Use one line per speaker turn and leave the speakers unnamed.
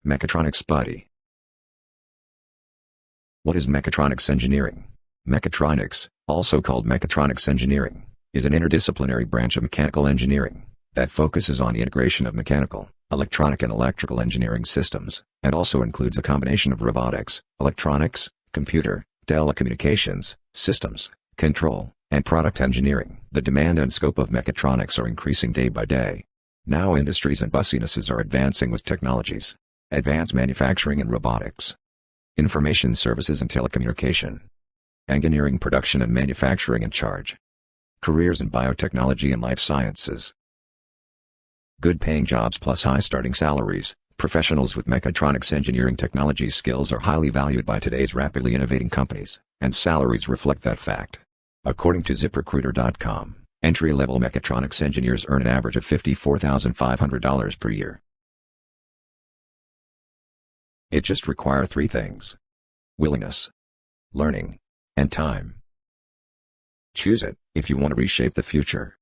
Mechatronics Buddy. What is mechatronics engineering? Mechatronics, also called mechatronics engineering, is an interdisciplinary branch of mechanical engineering that focuses on the integration of mechanical, electronic and electrical engineering systems, and also includes a combination of robotics, electronics, computer, telecommunications, systems, control, and product engineering. The demand and scope of mechatronics are increasing day by day. Now industries and businesses are advancing with technologies, advanced manufacturing and robotics, information services and telecommunication, engineering, production and manufacturing in charge, careers in biotechnology and life sciences. Good paying jobs plus high starting salaries. Professionals with mechatronics engineering technology skills are highly valued by today's rapidly innovating companies, and salaries reflect that fact. According to ZipRecruiter.com, entry-level mechatronics engineers earn an average of $54,500 per year. It just requires three things: willingness, learning, and time. Choose it if you want to reshape the future.